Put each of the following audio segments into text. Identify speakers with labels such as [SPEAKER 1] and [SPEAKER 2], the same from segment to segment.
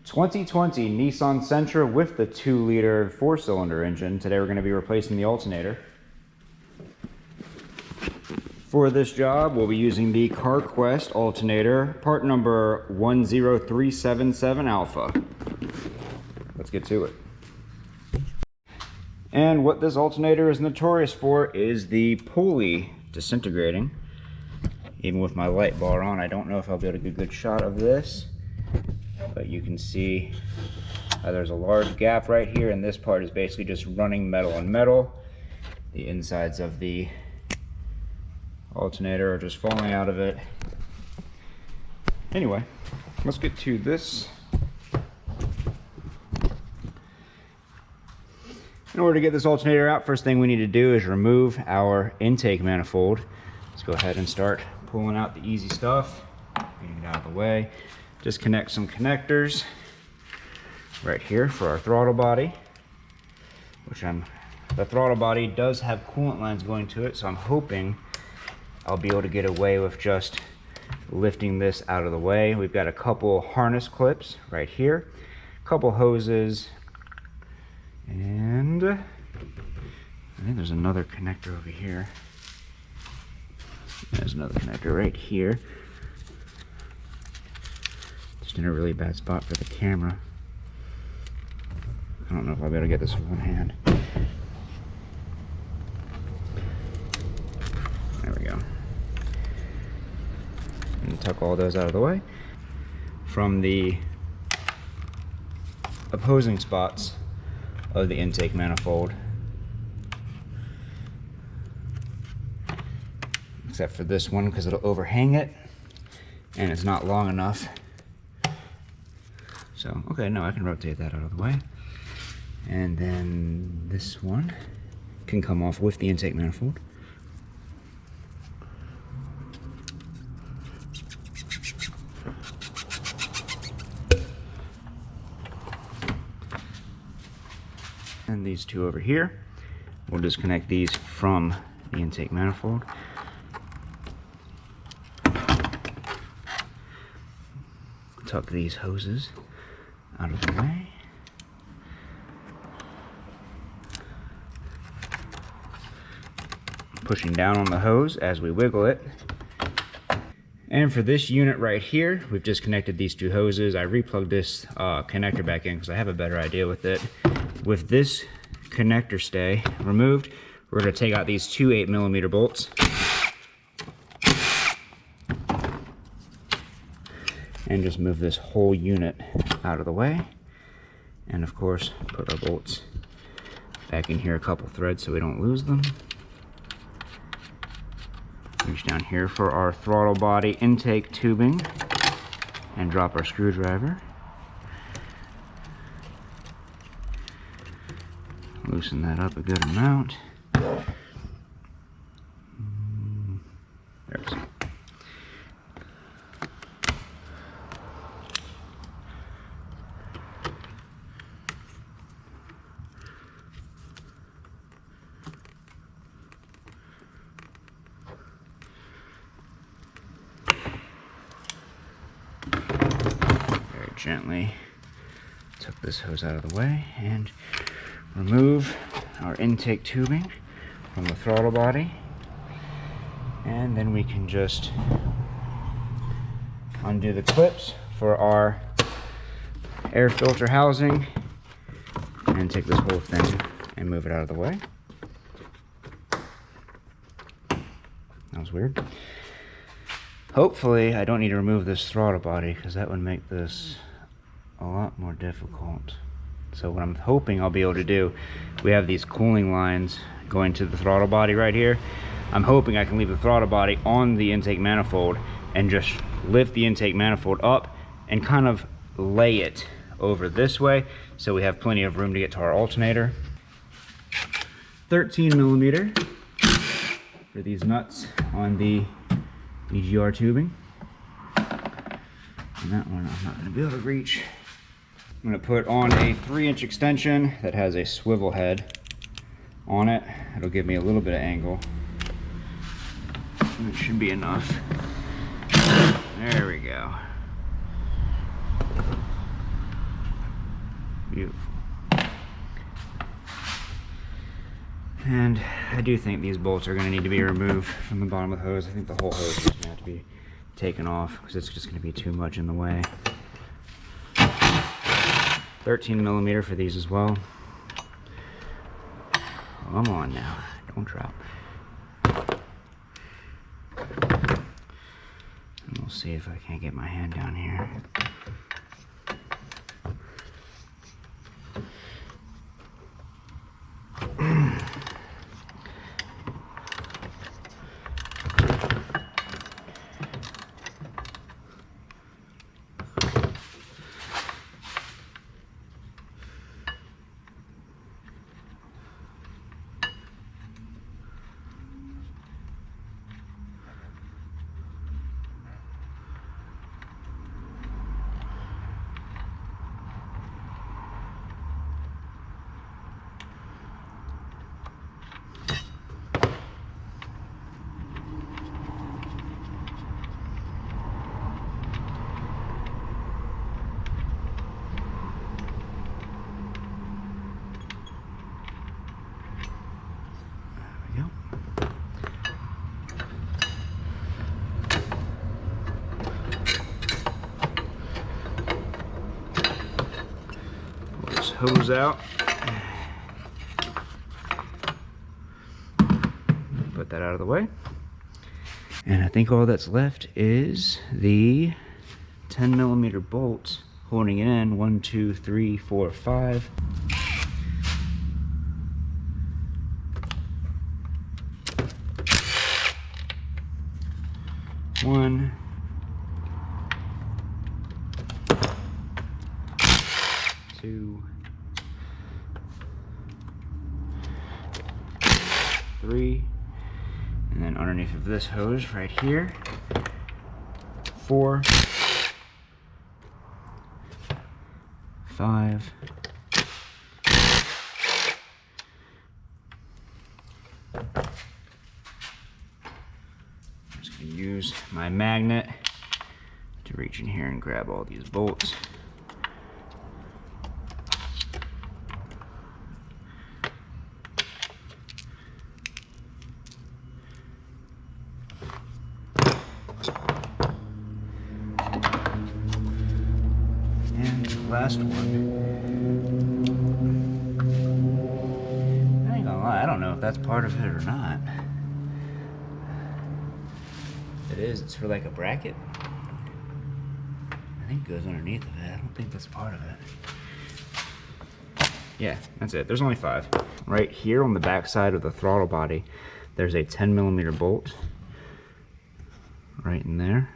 [SPEAKER 1] 2020 Nissan Sentra with the 2-liter 4-cylinder engine. Today we're going to be replacing the alternator. For this job, we'll be using the CarQuest alternator, part number 10377 Alpha. Let's get to it. And what this alternator is notorious for is the pulley disintegrating. Even with my light bar on, I don't know if I'll be able to get a good shot of this, but you can see there's a large gap right here, and this part is basically just running metal on metal. The insides of the alternator are just falling out of it. Anyway, let's get to this. In order to get this alternator out, first thing we need to do is remove our intake manifold. Let's go ahead and start pulling out the easy stuff, getting it out of the way. Disconnect some connectors right here for our throttle body, the throttle body does have coolant lines going to it, so I'm hoping I'll be able to get away with just lifting this out of the way. We've got a couple harness clips right here, a couple hoses, and I think there's another connector over here. There's another connector right here. Just in a really bad spot for the camera. I don't know if I'll be able to get this with one hand. There we go. And tuck all those out of the way. From the opposing spots of the intake manifold, except for this one because it'll overhang it and it's not long enough. So, okay, no, I can rotate that out of the way. And then this one can come off with the intake manifold. And these two over here, we'll disconnect these from the intake manifold. Tuck these hoses out of the way. Pushing down on the hose as we wiggle it. And for this unit right here, we've disconnected these two hoses. I replugged this connector back in because I have a better idea with it. With this connector stay removed, we're going to take out these two 8mm bolts and just move this whole unit out of the way. And of course, put our bolts back in here a couple threads so we don't lose them. Reach down here for our throttle body intake tubing and drop our screwdriver. Loosen that up a good amount. There it is. Very gently tuck this hose out of the way and remove our intake tubing from the throttle body, and then we can just undo the clips for our air filter housing and take this whole thing and move it out of the way. That was weird. Hopefully I don't need to remove this throttle body because that would make this a lot more difficult. So what I'm hoping I'll be able to do, we have these cooling lines going to the throttle body right here. I'm hoping I can leave the throttle body on the intake manifold and just lift the intake manifold up and kind of lay it over this way so we have plenty of room to get to our alternator. 13mm for these nuts on the EGR tubing. And that one I'm not going to be able to reach. I'm going to put on a 3-inch extension that has a swivel head on it. It'll give me a little bit of angle. It should be enough. There we go. Beautiful. And I do think these bolts are going to need to be removed from the bottom of the hose. I think the whole hose is going to have to be taken off because it's just going to be too much in the way. 13mm for these as well. Come on now, don't drop. And we'll see if I can't get my hand down here. Hose out. Put that out of the way. And I think all that's left is the 10mm bolts holding it in. 1, 2, 3, 4, 5. One. 2. 3, and then underneath of this hose right here, 4, 5, 6. I'm just going to use my magnet to reach in here and grab all these bolts. Last one. I ain't gonna lie, I don't know if that's part of it or not. It is, it's for like a bracket. I think it goes underneath of it. I don't think that's part of it. Yeah, that's it. There's only 5. Right here on the back side of the throttle body, there's a 10mm bolt. Right in there.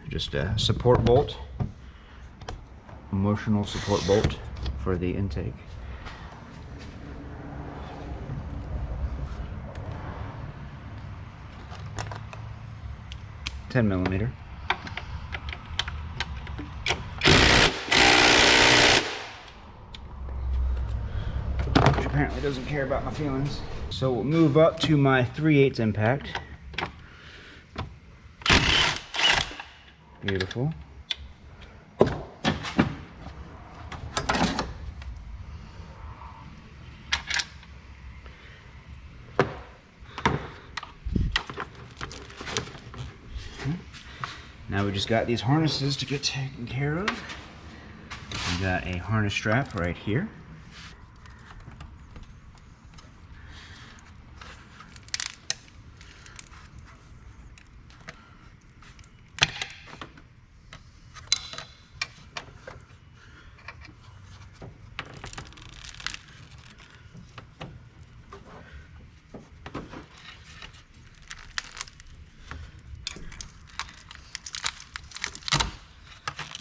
[SPEAKER 1] Just a support bolt, emotional support bolt for the intake. $10mm. Which apparently doesn't care about my feelings. So we'll move up to my 3/8 impact. Beautiful. Now we just got these harnesses to get taken care of. We got a harness strap right here.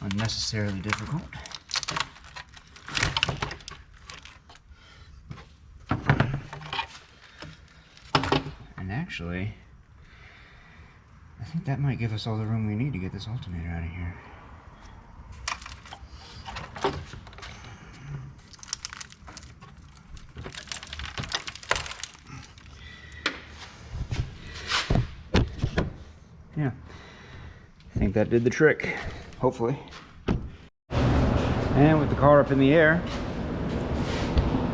[SPEAKER 1] Unnecessarily difficult. And actually, I think that might give us all the room we need to get this alternator out of here. Yeah, I think that did the trick, hopefully. And with the car up in the air,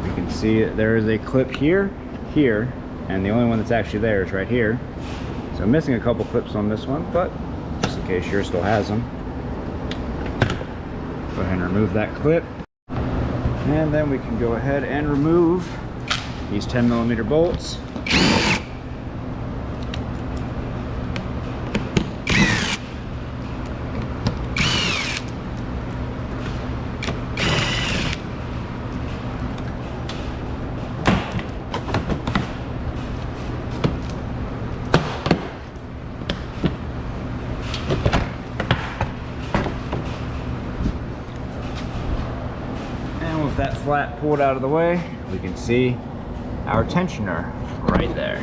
[SPEAKER 1] we can see there is a clip here, here, and the only one that's actually there is right here. So I'm missing a couple clips on this one, but just in case yours still has them. Go ahead and remove that clip. And then we can go ahead and remove these 10mm bolts. With that flat pulled out of the way, we can see our tensioner right there.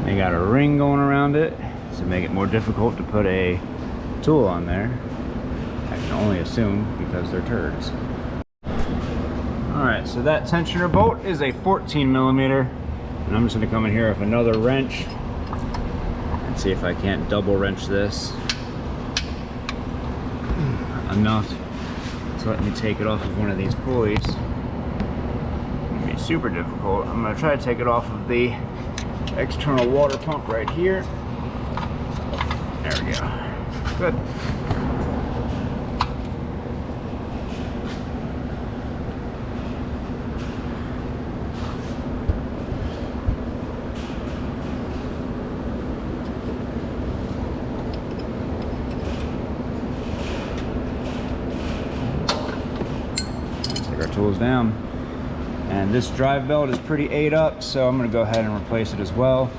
[SPEAKER 1] They got a ring going around it to make it more difficult to put a tool on there. I can only assume because they're turds. Alright, so that tensioner bolt is a 14mm, and I'm just going to come in here with another wrench and see if I can't double wrench this enough. Let me take it off of one of these pulleys. It's gonna be super difficult. I'm gonna try to take it off of the external water pump right here. There we go. Good. Tools down, and this drive belt is pretty ate up, so I'm going to go ahead and replace it as well.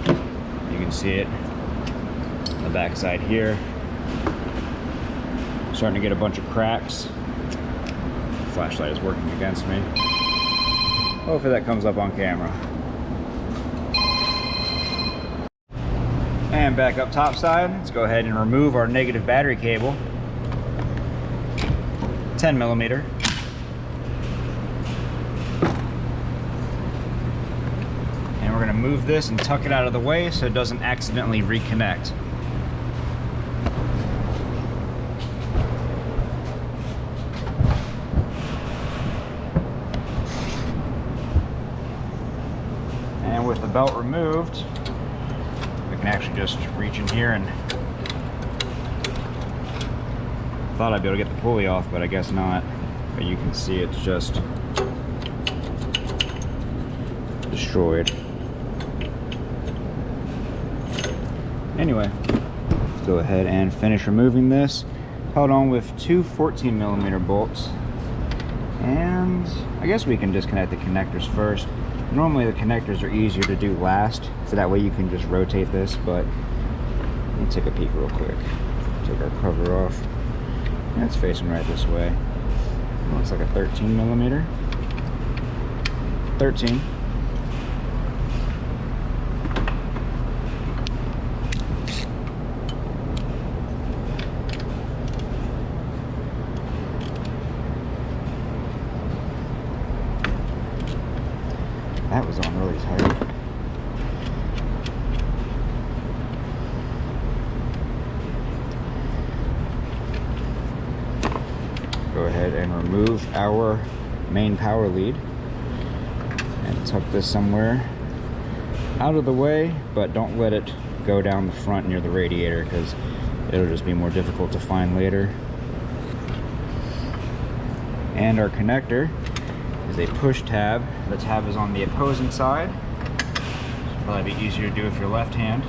[SPEAKER 1] You can see it on the back side here, starting to get a bunch of cracks. The flashlight is working against me. Hopefully that comes up on camera. And back up top side, let's go ahead and remove our negative battery cable. 10mm. We're going to move this and tuck it out of the way so it doesn't accidentally reconnect. And with the belt removed, we can actually just reach in here, and thought I'd be able to get the pulley off, but I guess not. But you can see it's just destroyed. Anyway, let's go ahead and finish removing this. Held on with two 14mm bolts, and I guess we can disconnect the connectors first. Normally the connectors are easier to do last, so that way you can just rotate this, but let me take a peek real quick. Take our cover off. And it's facing right this way. Looks like a 13mm. 13. That was on really tight. Go ahead and remove our main power lead and tuck this somewhere out of the way, but don't let it go down the front near the radiator because it'll just be more difficult to find later. And our connector is a push tab. The tab is on the opposing side. It'll probably be easier to do with your left hand.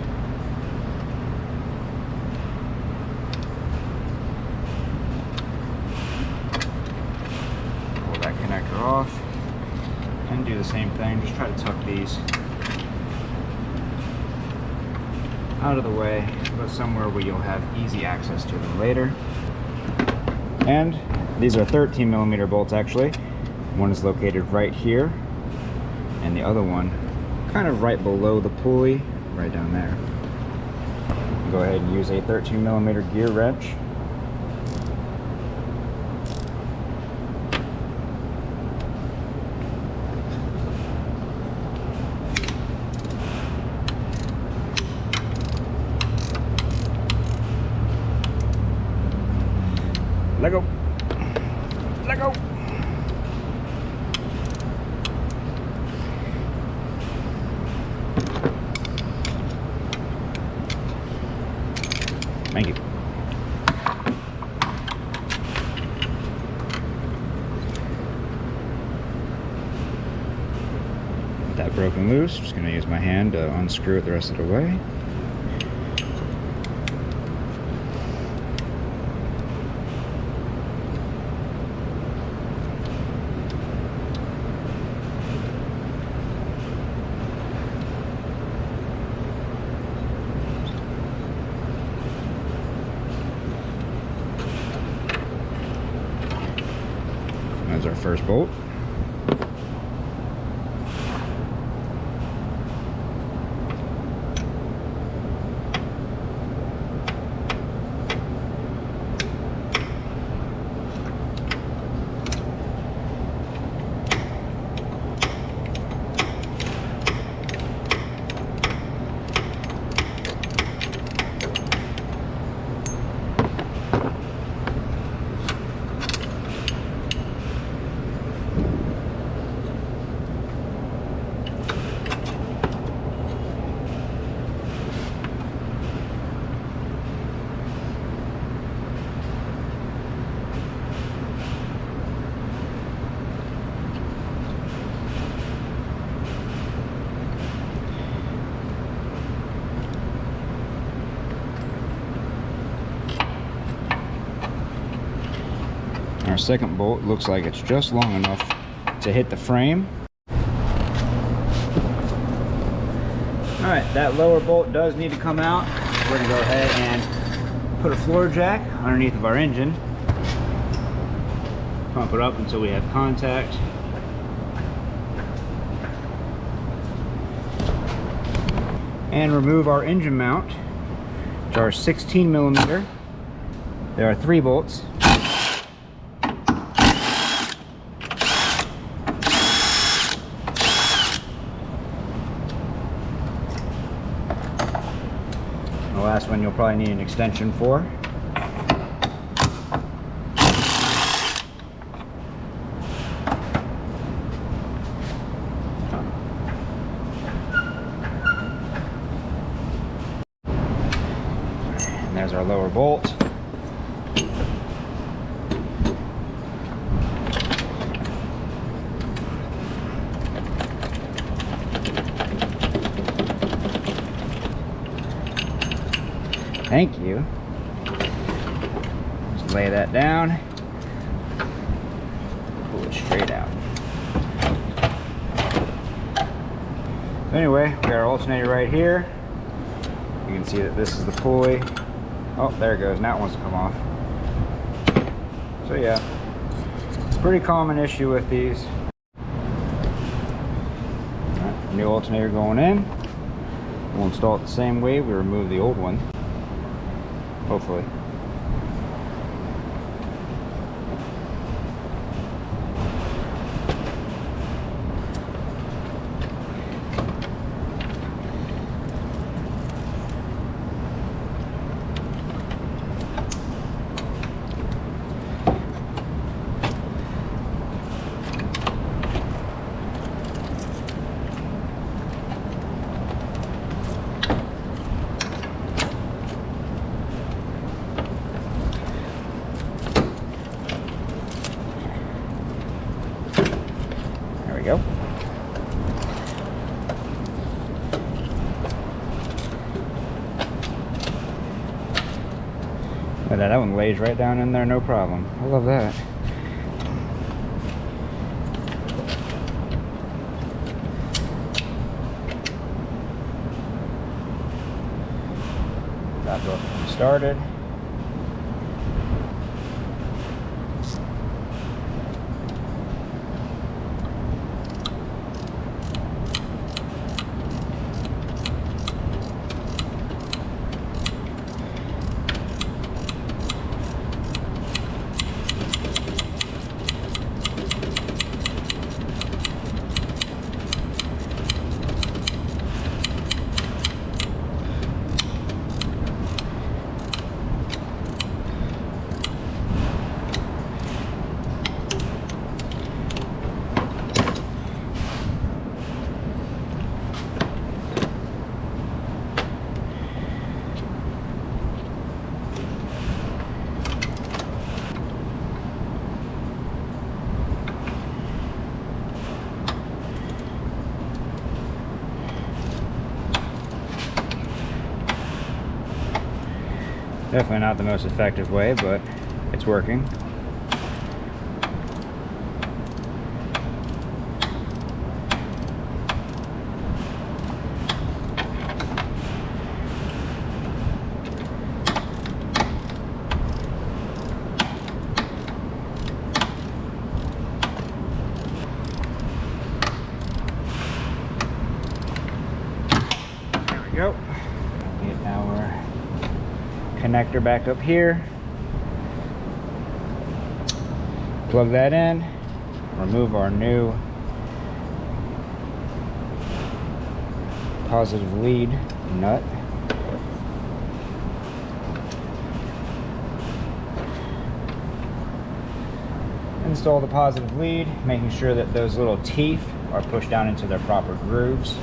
[SPEAKER 1] Pull that connector off and do the same thing. Just try to tuck these out of the way, but somewhere where you'll have easy access to them later. And these are 13mm bolts actually. One is located right here, and the other one kind of right below the pulley, right down there. Go ahead and use a 13mm gear wrench. Let go. Let go. Thank you. That broken loose. Just going to use my hand to unscrew it the rest of the way. That's our first bolt. Our second bolt looks like it's just long enough to hit the frame. Alright, that lower bolt does need to come out. We're going to go ahead and put a floor jack underneath of our engine. Pump it up until we have contact. And remove our engine mount to our 16mm. There are 3 bolts. The last one you'll probably need an extension for. And there's our lower bolt. Thank you. Just lay that down. Pull it straight out. So anyway, we got our alternator right here. You can see that this is the pulley. Oh, there it goes. Now it wants to come off. So yeah, pretty common issue with these. Right, new alternator going in. We'll install it the same way we remove the old one. Hopefully. Go. But that one lays right down in there, no problem. I love that. Got both started. Definitely not the most effective way, but it's working. Go. Get our connector back up here. Plug that in. Remove our new positive lead nut. Install the positive lead, making sure that those little teeth are pushed down into their proper grooves.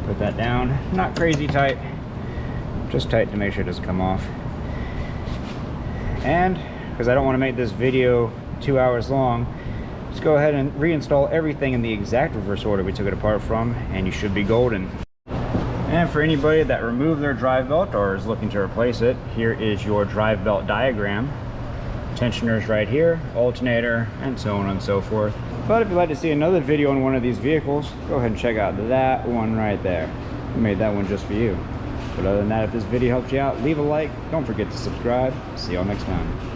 [SPEAKER 1] Put that down, not crazy tight, just tight to make sure it doesn't come off. And because I don't want to make this video 2 hours long, just go ahead and reinstall everything in the exact reverse order we took it apart from, and you should be golden. And for anybody that removed their drive belt or is looking to replace it, here is your drive belt diagram. Tensioners right here, alternator, and so on and so forth. But if you'd like to see another video on one of these vehicles, go ahead and check out that one right there. We made that one just for you. But other than that, if this video helped you out, leave a like. Don't forget to subscribe. See y'all next time.